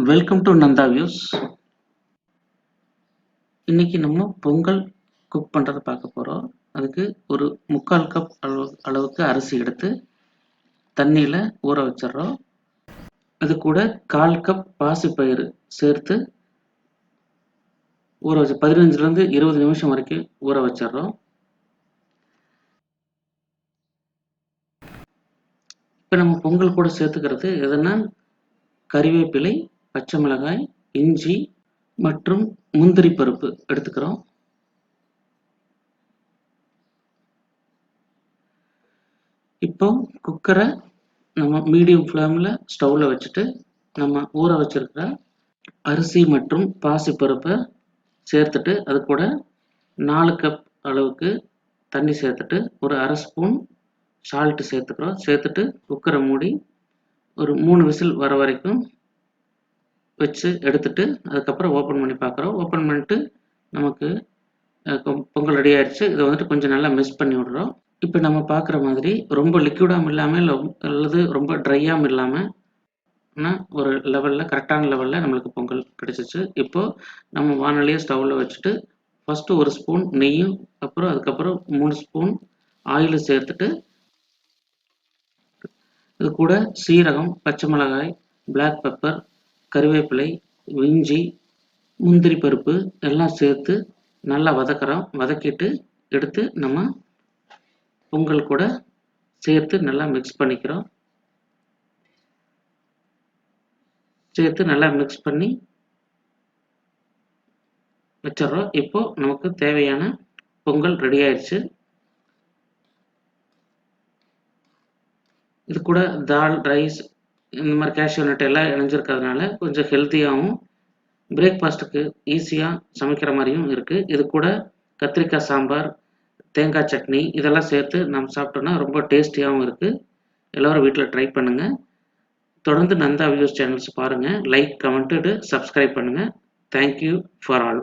Welcome to Nanda views. இன்னைக்கு நம்ம Pongal cook பண்ணுறதை பார்க்க போகிறோம். அதுக்கு ஒரு 3/4 கப் அளவுக்கு அரிசி எடுத்து தண்ணியில் ஊற வச்சிடுறோம். அது கூட 1/4 கப் பாசிப்பயிறு சேர்த்து ஊற வச்சு 15லேருந்து 20 நிமிஷம் வரைக்கும் ஊற வச்சிடுறோம். இப்போ நம்ம பொங்கல் கூட சேர்த்துக்கிறது எதுனா கறிவேப்பிலை, பச்சை மிளகாய், இஞ்சி மற்றும் முந்திரி பருப்பு எடுத்துக்கிறோம். இப்போ குக்கரை நம்ம மீடியம் ஃப்ளேமில் ஸ்டவ்வில் வச்சுட்டு நம்ம ஊற வச்சிருக்கிற அரிசி மற்றும் பாசிப்பருப்பை சேர்த்துட்டு அது கூட 4 கப் அளவுக்கு தண்ணி சேர்த்துட்டு ஒரு 1/2 ஸ்பூன் சால்ட்டு சேர்த்துக்கிறோம். சேர்த்துட்டு குக்கரை மூடி ஒரு 3 விசில் வர வரைக்கும் வச்சு எடுத்துட்டு அதுக்கப்புறம் ஓப்பன் பண்ணி பார்க்குறோம். ஓப்பன் பண்ணிட்டு நமக்கு பொங்கல் ரெடி ஆயிடுச்சு. இதை வந்துட்டு கொஞ்சம் நல்லா மிக்ஸ் பண்ணி விடுறோம். இப்போ நம்ம பார்க்குற மாதிரி ரொம்ப லிக்விடாகவும் இல்லாமல் அல்லது ரொம்ப ட்ரையாகவும் இல்லாமல் ஒரு லெவலில் கரெக்டான லெவலில் நம்மளுக்கு பொங்கல் கிடைச்சிச்சு. இப்போது நம்ம வானொலியை ஸ்டவ்வில் வச்சுட்டு ஃபஸ்ட்டு 1 ஸ்பூன் நெய்யும் அதுக்கப்புறம் 3 ஸ்பூன் ஆயிலும் சேர்த்துட்டு இது கூட சீரகம், பச்சை மிளகாய், பிளாக் பெப்பர், கறிவேப்பிலை, இஞ்சி, முந்திரி பருப்பு எல்லாம் சேர்த்து நல்லா வதக்குறோம். வதக்கிட்டு எடுத்து நம்ம பொங்கல் கூட சேர்த்து நல்லா மிக்ஸ் பண்ணிக்கிறோம். சேர்த்து நல்லா மிக்ஸ் பண்ணி வச்சிடுறோம். இப்போ நமக்கு தேவையான பொங்கல் ரெடி ஆயிடுச்சு. இது கூட தால், ரைஸ் இந்த மாதிரி கேஷ்யூ நட் எல்லாம் இணைஞ்சிருக்கிறதுனால கொஞ்சம் ஹெல்த்தியாகவும் பிரேக்ஃபாஸ்ட்டுக்கு ஈஸியாக சமைக்கிற மாதிரியும் இருக்குது. இது கூட கத்திரிக்காய் சாம்பார், தேங்காய் சட்னி இதெல்லாம் சேர்த்து நம்ம சாப்பிட்டோன்னா ரொம்ப டேஸ்டியாகவும் இருக்குது. எல்லோரும் வீட்டில் ட்ரை பண்ணுங்கள். தொடர்ந்து நந்தா வியூஸ் சேனல்ஸ் பாருங்கள். லைக், கமெண்ட்டு, சப்ஸ்கிரைப் பண்ணுங்கள். Thank you for all.